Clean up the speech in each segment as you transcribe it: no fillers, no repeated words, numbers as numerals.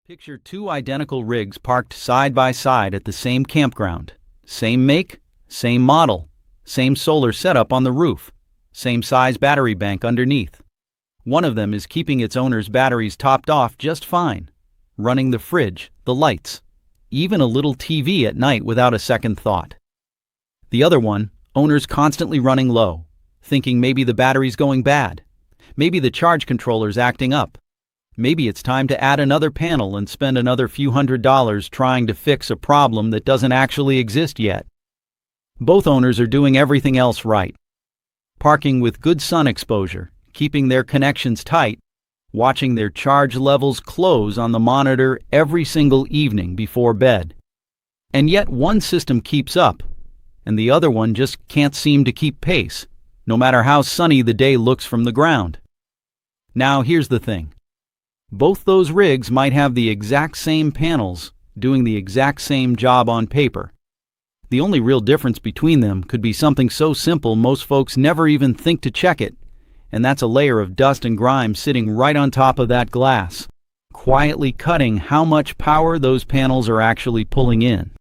Picture two identical rigs parked side by side at the same campground. Same make, same model, same solar setup on the roof, same size battery bank underneath. One of them is keeping its owner's batteries topped off just fine, running the fridge, the lights, even a little TV at night without a second thought. The other one, owner's constantly running low, thinking maybe the battery's going bad, maybe the charge controller's acting up. Maybe it's time to add another panel and spend another few $100s trying to fix a problem that doesn't actually exist yet. Both owners are doing everything else right. Parking with good sun exposure, keeping their connections tight, watching their charge levels close on the monitor every single evening before bed. And yet one system keeps up, and the other one just can't seem to keep pace, no matter how sunny the day looks from the ground. Now here's the thing. Both those rigs might have the exact same panels, doing the exact same job on paper. The only real difference between them could be something so simple most folks never even think to check it, and that's a layer of dust and grime sitting right on top of that glass, quietly cutting how much power those panels are actually pulling in.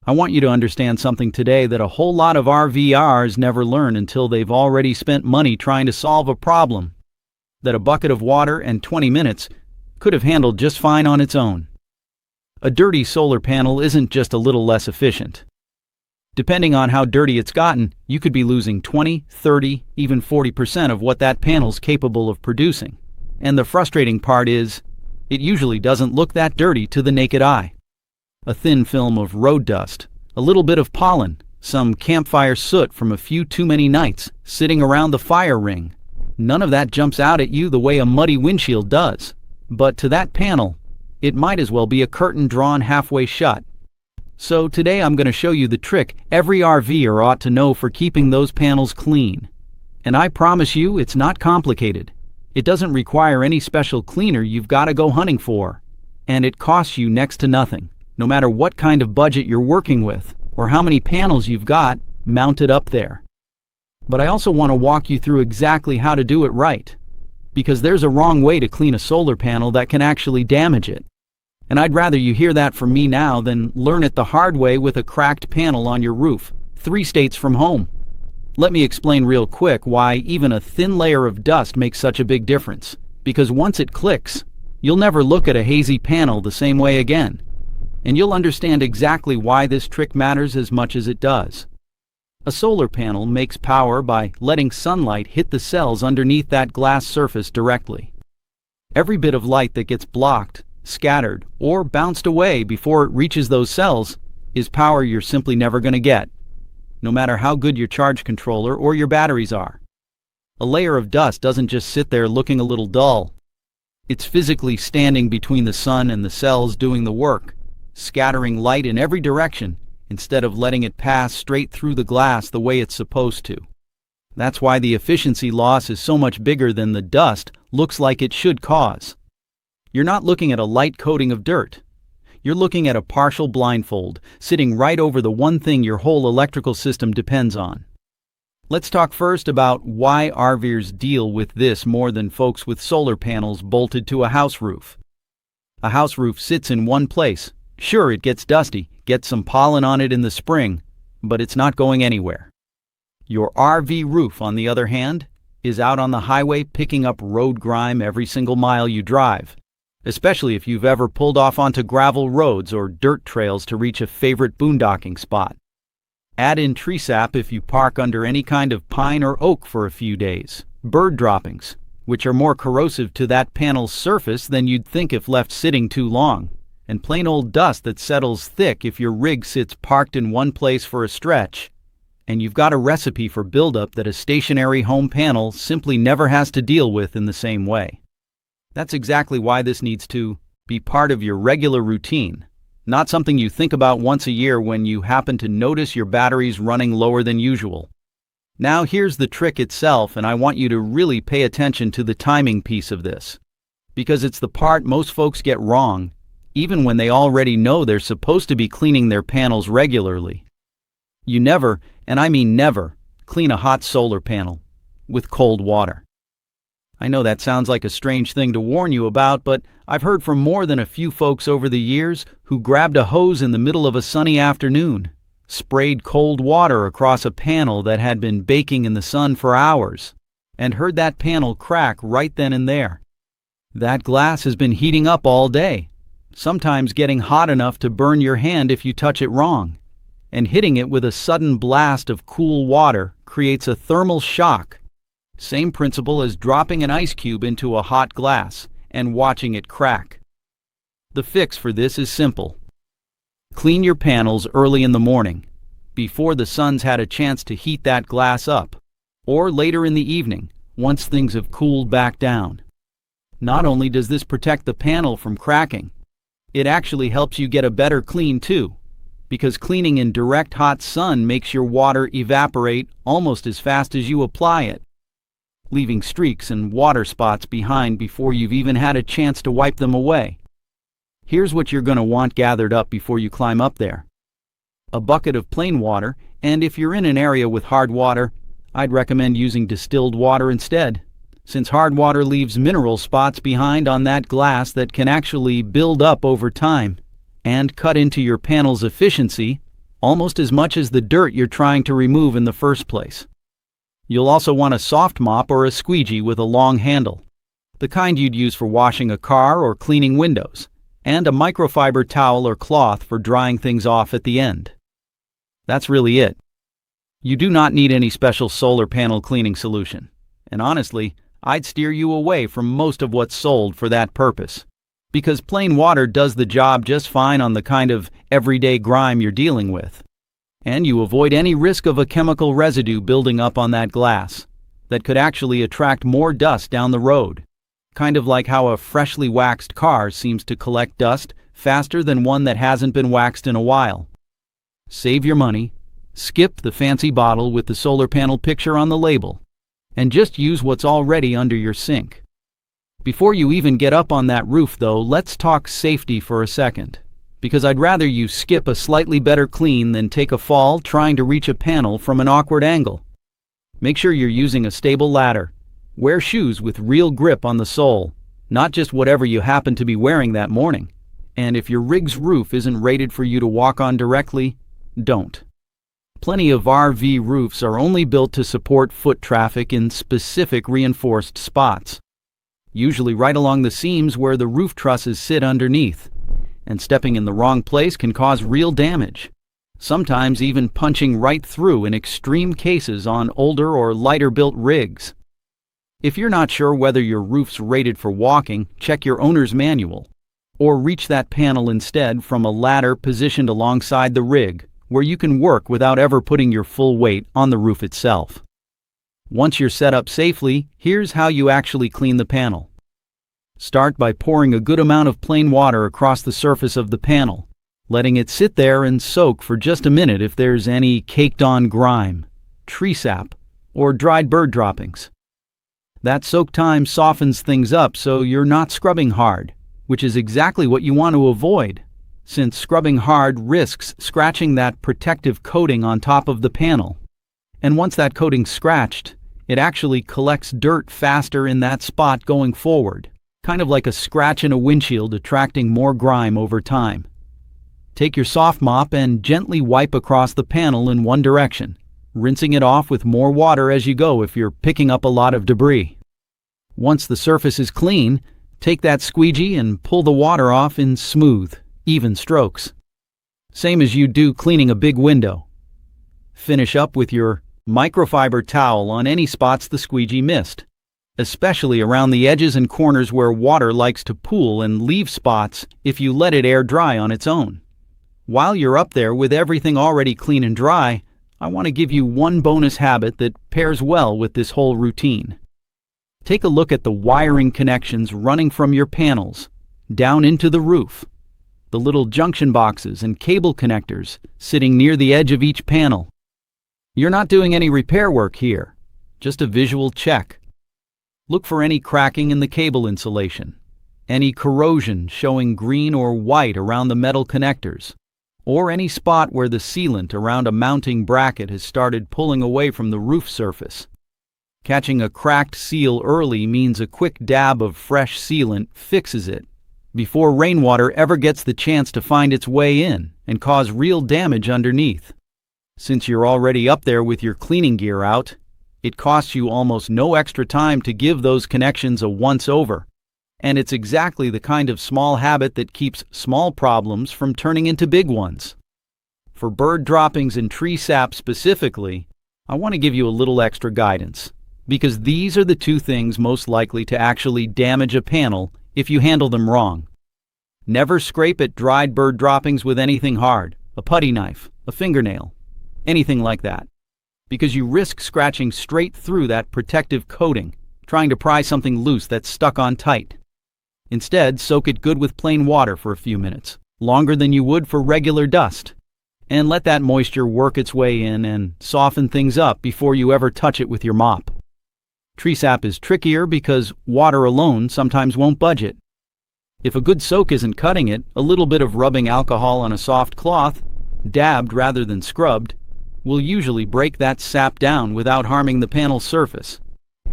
I want you to understand something today that a whole lot of RVers never learn until they've already spent money trying to solve a problem that a bucket of water and 20 minutes could have handled just fine on its own. A dirty solar panel isn't just a little less efficient. Depending on how dirty it's gotten, you could be losing 20, 30, even 40% of what that panel's capable of producing. And the frustrating part is, it usually doesn't look that dirty to the naked eye. A thin film of road dust, a little bit of pollen, some campfire soot from a few too many nights sitting around the fire ring. None of that jumps out at you the way a muddy windshield does. But to that panel, it might as well be a curtain drawn halfway shut. So today I'm going to show you the trick every RVer ought to know for keeping those panels clean. And I promise you it's not complicated. It doesn't require any special cleaner you've got to go hunting for. And it costs you next to nothing, no matter what kind of budget you're working with or how many panels you've got mounted up there. But I also want to walk you through exactly how to do it right, because there's a wrong way to clean a solar panel that can actually damage it. And I'd rather you hear that from me now than learn it the hard way with a cracked panel on your roof, 3 states from home. Let me explain real quick why even a thin layer of dust makes such a big difference, because once it clicks, you'll never look at a hazy panel the same way again. And you'll understand exactly why this trick matters as much as it does. A solar panel makes power by letting sunlight hit the cells underneath that glass surface directly. Every bit of light that gets blocked, scattered, or bounced away before it reaches those cells is power you're simply never going to get, no matter how good your charge controller or your batteries are. A layer of dust doesn't just sit there looking a little dull. It's physically standing between the sun and the cells doing the work, scattering light in every direction, instead of letting it pass straight through the glass the way it's supposed to. That's why the efficiency loss is so much bigger than the dust looks like it should cause. You're not looking at a light coating of dirt. You're looking at a partial blindfold, sitting right over the one thing your whole electrical system depends on. Let's talk first about why RVers deal with this more than folks with solar panels bolted to a house roof. A house roof sits in one place. Sure, it gets dusty, gets some pollen on it in the spring, but it's not going anywhere. Your RV roof, on the other hand, is out on the highway picking up road grime every single mile you drive, especially if you've ever pulled off onto gravel roads or dirt trails to reach a favorite boondocking spot. Add in tree sap if you park under any kind of pine or oak for a few days, bird droppings, which are more corrosive to that panel's surface than you'd think if left sitting too long, and plain old dust that settles thick if your rig sits parked in one place for a stretch, and you've got a recipe for buildup that a stationary home panel simply never has to deal with in the same way. That's exactly why this needs to be part of your regular routine, not something you think about once a year when you happen to notice your batteries running lower than usual. Now here's the trick itself, and I want you to really pay attention to the timing piece of this, because it's the part most folks get wrong, even when they already know they're supposed to be cleaning their panels regularly. You never, and I mean never, clean a hot solar panel with cold water. I know that sounds like a strange thing to warn you about, but I've heard from more than a few folks over the years who grabbed a hose in the middle of a sunny afternoon, sprayed cold water across a panel that had been baking in the sun for hours, and heard that panel crack right then and there. That glass has been heating up all day, sometimes getting hot enough to burn your hand if you touch it wrong, and hitting it with a sudden blast of cool water creates a thermal shock. Same principle as dropping an ice cube into a hot glass and watching it crack. The fix for this is simple. Clean your panels early in the morning, before the sun's had a chance to heat that glass up, or later in the evening, once things have cooled back down. Not only does this protect the panel from cracking, it actually helps you get a better clean too, because cleaning in direct hot sun makes your water evaporate almost as fast as you apply it, leaving streaks and water spots behind before you've even had a chance to wipe them away. Here's what you're going to want gathered up before you climb up there. A bucket of plain water, and if you're in an area with hard water, I'd recommend using distilled water instead, since hard water leaves mineral spots behind on that glass that can actually build up over time and cut into your panel's efficiency almost as much as the dirt you're trying to remove in the first place. You'll also want a soft mop or a squeegee with a long handle, the kind you'd use for washing a car or cleaning windows, and a microfiber towel or cloth for drying things off at the end. That's really it. You do not need any special solar panel cleaning solution, and honestly, I'd steer you away from most of what's sold for that purpose, because plain water does the job just fine on the kind of everyday grime you're dealing with. And you avoid any risk of a chemical residue building up on that glass that could actually attract more dust down the road, kind of like how a freshly waxed car seems to collect dust faster than one that hasn't been waxed in a while. Save your money, skip the fancy bottle with the solar panel picture on the label, and just use what's already under your sink. Before you even get up on that roof though, let's talk safety for a second, because I'd rather you skip a slightly better clean than take a fall trying to reach a panel from an awkward angle. Make sure you're using a stable ladder. Wear shoes with real grip on the sole, not just whatever you happen to be wearing that morning. And if your rig's roof isn't rated for you to walk on directly, don't. Plenty of RV roofs are only built to support foot traffic in specific reinforced spots, usually right along the seams where the roof trusses sit underneath. And stepping in the wrong place can cause real damage, sometimes even punching right through in extreme cases on older or lighter-built rigs. If you're not sure whether your roof's rated for walking, check your owner's manual, or reach that panel instead from a ladder positioned alongside the rig, where you can work without ever putting your full weight on the roof itself. Once you're set up safely, here's how you actually clean the panel. Start by pouring a good amount of plain water across the surface of the panel, letting it sit there and soak for just a minute if there's any caked-on grime, tree sap, or dried bird droppings. That soak time softens things up so you're not scrubbing hard, which is exactly what you want to avoid, since scrubbing hard risks scratching that protective coating on top of the panel. And once that coating's scratched, it actually collects dirt faster in that spot going forward, kind of like a scratch in a windshield attracting more grime over time. Take your soft mop and gently wipe across the panel in one direction, rinsing it off with more water as you go if you're picking up a lot of debris. Once the surface is clean, take that squeegee and pull the water off in smooth, even strokes. Same as you'd do cleaning a big window. Finish up with your microfiber towel on any spots the squeegee missed, especially around the edges and corners where water likes to pool and leave spots if you let it air dry on its own. While you're up there with everything already clean and dry, I want to give you one bonus habit that pairs well with this whole routine. Take a look at the wiring connections running from your panels down into the roof, the little junction boxes and cable connectors sitting near the edge of each panel. You're not doing any repair work here, just a visual check. Look for any cracking in the cable insulation, any corrosion showing green or white around the metal connectors, or any spot where the sealant around a mounting bracket has started pulling away from the roof surface. Catching a cracked seal early means a quick dab of fresh sealant fixes it before rainwater ever gets the chance to find its way in and cause real damage underneath. Since you're already up there with your cleaning gear out, it costs you almost no extra time to give those connections a once-over, and it's exactly the kind of small habit that keeps small problems from turning into big ones. For bird droppings and tree sap specifically, I want to give you a little extra guidance, because these are the two things most likely to actually damage a panel if you handle them wrong. Never scrape at dried bird droppings with anything hard, a putty knife, a fingernail, anything like that, because you risk scratching straight through that protective coating, trying to pry something loose that's stuck on tight. Instead, soak it good with plain water for a few minutes, longer than you would for regular dust, and let that moisture work its way in and soften things up before you ever touch it with your mop. Tree sap is trickier because water alone sometimes won't budge it. If a good soak isn't cutting it, a little bit of rubbing alcohol on a soft cloth, dabbed rather than scrubbed, will usually break that sap down without harming the panel surface,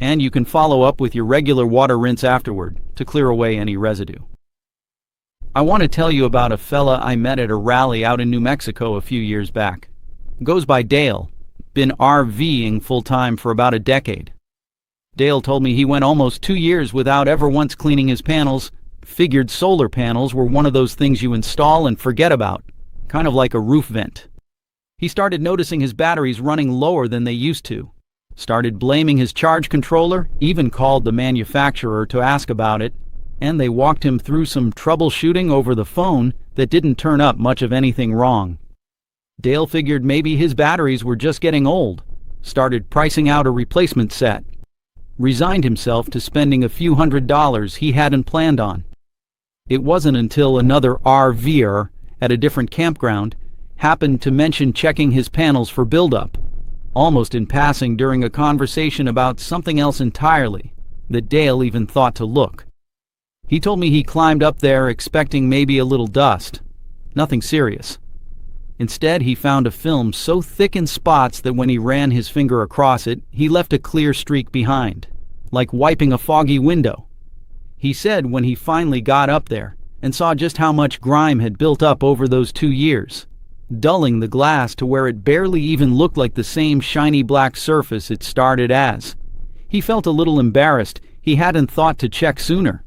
and you can follow up with your regular water rinse afterward to clear away any residue. I want to tell you about a fella I met at a rally out in New Mexico a few years back. Goes by Dale, been RVing full-time for about a decade. Dale told me he went almost 2 years without ever once cleaning his panels, figured solar panels were one of those things you install and forget about, kind of like a roof vent. He started noticing his batteries running lower than they used to, started blaming his charge controller, even called the manufacturer to ask about it, and they walked him through some troubleshooting over the phone that didn't turn up much of anything wrong. Dale figured maybe his batteries were just getting old, started pricing out a replacement set, resigned himself to spending a few $100s he hadn't planned on. It wasn't until another RVer at a different campground happened to mention checking his panels for buildup, almost in passing during a conversation about something else entirely, that Dale even thought to look. He told me he climbed up there expecting maybe a little dust, nothing serious. Instead, he found a film so thick in spots that when he ran his finger across it, he left a clear streak behind, like wiping a foggy window. He said when he finally got up there and saw just how much grime had built up over those 2 years, dulling the glass to where it barely even looked like the same shiny black surface it started as. He felt a little embarrassed he hadn't thought to check sooner,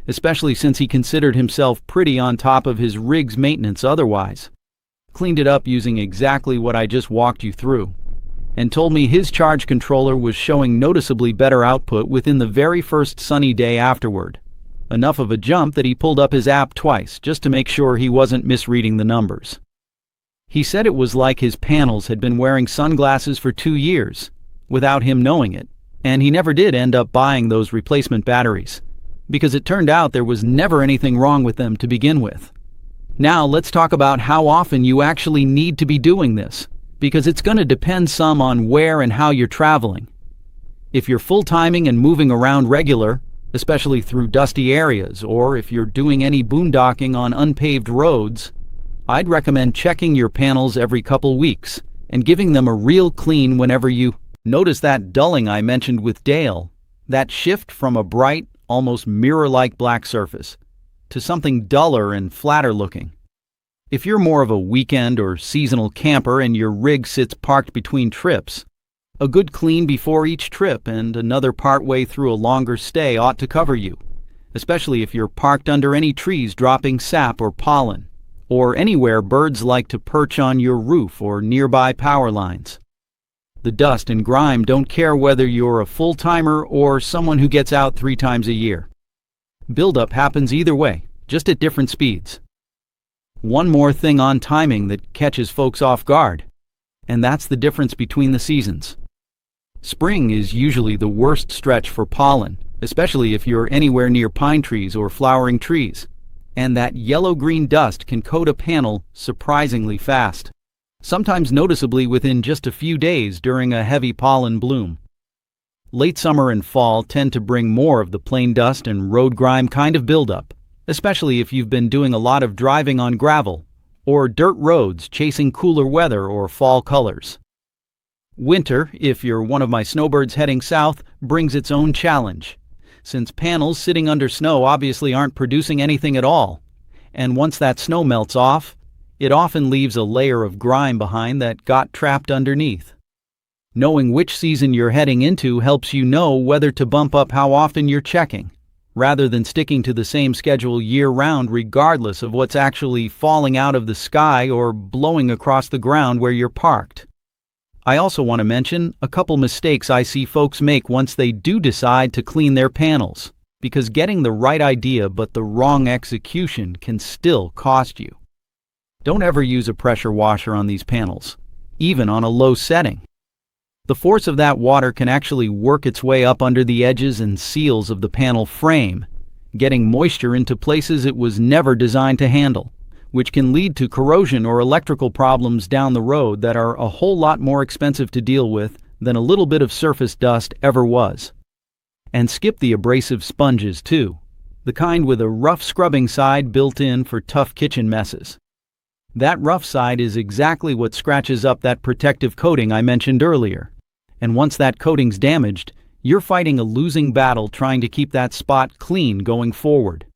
especially since he considered himself pretty on top of his rig's maintenance otherwise. Cleaned it up using exactly what I just walked you through, and told me his charge controller was showing noticeably better output within the very first sunny day afterward. Enough of a jump that he pulled up his app twice just to make sure he wasn't misreading the numbers. He said it was like his panels had been wearing sunglasses for 2 years, without him knowing it, and he never did end up buying those replacement batteries, because it turned out there was never anything wrong with them to begin with. Now let's talk about how often you actually need to be doing this, because it's going to depend some on where and how you're traveling. If you're full-timing and moving around regular, especially through dusty areas, or if you're doing any boondocking on unpaved roads, I'd recommend checking your panels every couple weeks and giving them a real clean whenever you notice that dulling I mentioned with Dale, that shift from a bright, almost mirror-like black surface to something duller and flatter looking. If you're more of a weekend or seasonal camper and your rig sits parked between trips, a good clean before each trip and another partway through a longer stay ought to cover you, especially if you're parked under any trees dropping sap or pollen, or anywhere birds like to perch on your roof or nearby power lines. The dust and grime don't care whether you're a full-timer or someone who gets out 3 times a year. Buildup happens either way, just at different speeds. One more thing on timing that catches folks off guard, and that's the difference between the seasons. Spring is usually the worst stretch for pollen, especially if you're anywhere near pine trees or flowering trees, and that yellow-green dust can coat a panel surprisingly fast, sometimes noticeably within just a few days during a heavy pollen bloom. Late summer and fall tend to bring more of the plain dust and road grime kind of buildup, especially if you've been doing a lot of driving on gravel or dirt roads chasing cooler weather or fall colors. Winter, if you're one of my snowbirds heading south, brings its own challenge, since panels sitting under snow obviously aren't producing anything at all, and once that snow melts off, it often leaves a layer of grime behind that got trapped underneath. Knowing which season you're heading into helps you know whether to bump up how often you're checking, rather than sticking to the same schedule year-round regardless of what's actually falling out of the sky or blowing across the ground where you're parked. I also want to mention a couple mistakes I see folks make once they do decide to clean their panels, because getting the right idea but the wrong execution can still cost you. Don't ever use a pressure washer on these panels, even on a low setting. The force of that water can actually work its way up under the edges and seals of the panel frame, getting moisture into places it was never designed to handle, which can lead to corrosion or electrical problems down the road that are a whole lot more expensive to deal with than a little bit of surface dust ever was. And skip the abrasive sponges too, the kind with a rough scrubbing side built in for tough kitchen messes. That rough side is exactly what scratches up that protective coating I mentioned earlier. And once that coating's damaged, you're fighting a losing battle trying to keep that spot clean going forward.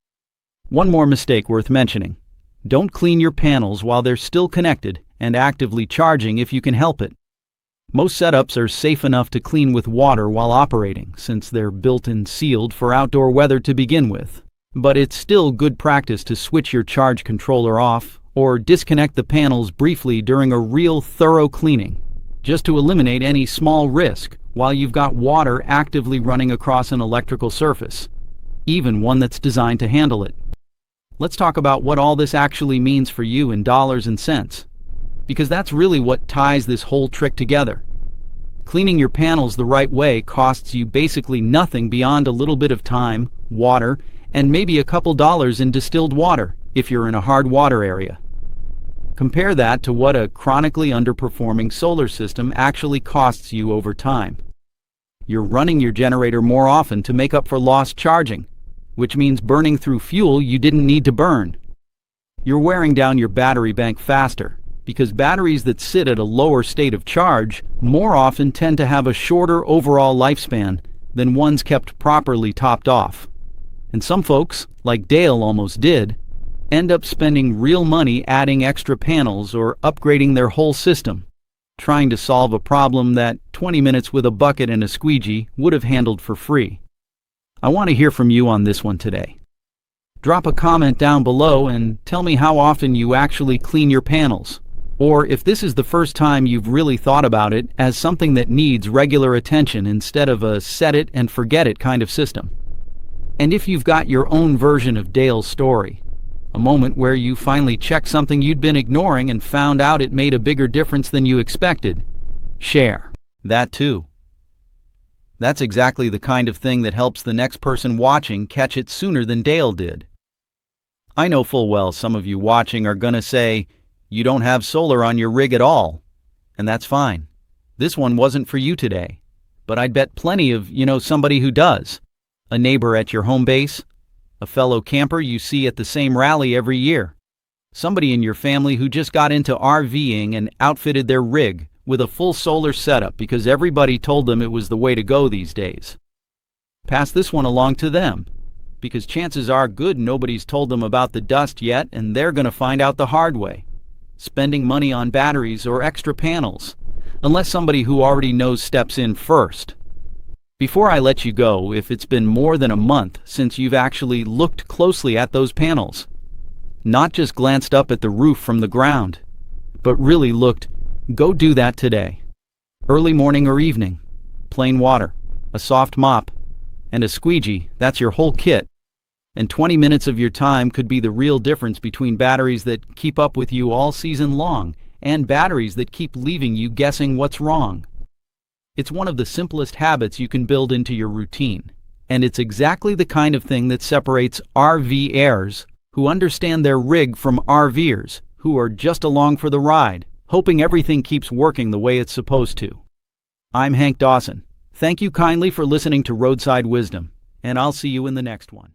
One more mistake worth mentioning. Don't clean your panels while they're still connected and actively charging if you can help it. Most setups are safe enough to clean with water while operating, since they're built and sealed for outdoor weather to begin with. But it's still good practice to switch your charge controller off or disconnect the panels briefly during a real thorough cleaning, just to eliminate any small risk while you've got water actively running across an electrical surface, even one that's designed to handle it. Let's talk about what all this actually means for you in dollars and cents, because that's really what ties this whole trick together. Cleaning your panels the right way costs you basically nothing beyond a little bit of time, water, and maybe a couple dollars in distilled water if you're in a hard water area. Compare that to what a chronically underperforming solar system actually costs you over time. You're running your generator more often to make up for lost charging, which means burning through fuel you didn't need to burn. You're wearing down your battery bank faster, because batteries that sit at a lower state of charge more often tend to have a shorter overall lifespan than ones kept properly topped off. And some folks, like Dale almost did, end up spending real money adding extra panels or upgrading their whole system, trying to solve a problem that 20 minutes with a bucket and a squeegee would have handled for free. I want to hear from you on this one today. Drop a comment down below and tell me how often you actually clean your panels, or if this is the first time you've really thought about it as something that needs regular attention instead of a set it and forget it kind of system. And if you've got your own version of Dale's story, a moment where you finally checked something you'd been ignoring and found out it made a bigger difference than you expected, share that too. That's exactly the kind of thing that helps the next person watching catch it sooner than Dale did. I know full well some of you watching are gonna say, you don't have solar on your rig at all, and that's fine. This one wasn't for you today, but I'd bet plenty of somebody who does. A neighbor at your home base, a fellow camper you see at the same rally every year, somebody in your family who just got into RVing and outfitted their rig with a full solar setup because everybody told them it was the way to go these days. Pass this one along to them, because chances are good nobody's told them about the dust yet, and they're going to find out the hard way, spending money on batteries or extra panels, unless somebody who already knows steps in first. Before I let you go, if it's been more than a month since you've actually looked closely at those panels, not just glanced up at the roof from the ground, but really looked, go do that today. Early morning or evening, plain water, a soft mop, and a squeegee, that's your whole kit. And 20 minutes of your time could be the real difference between batteries that keep up with you all season long and batteries that keep leaving you guessing what's wrong. It's one of the simplest habits you can build into your routine, and it's exactly the kind of thing that separates RVers who understand their rig from RVers who are just along for the ride, hoping everything keeps working the way it's supposed to. I'm Hank Dawson. Thank you kindly for listening to Roadside Wisdom, and I'll see you in the next one.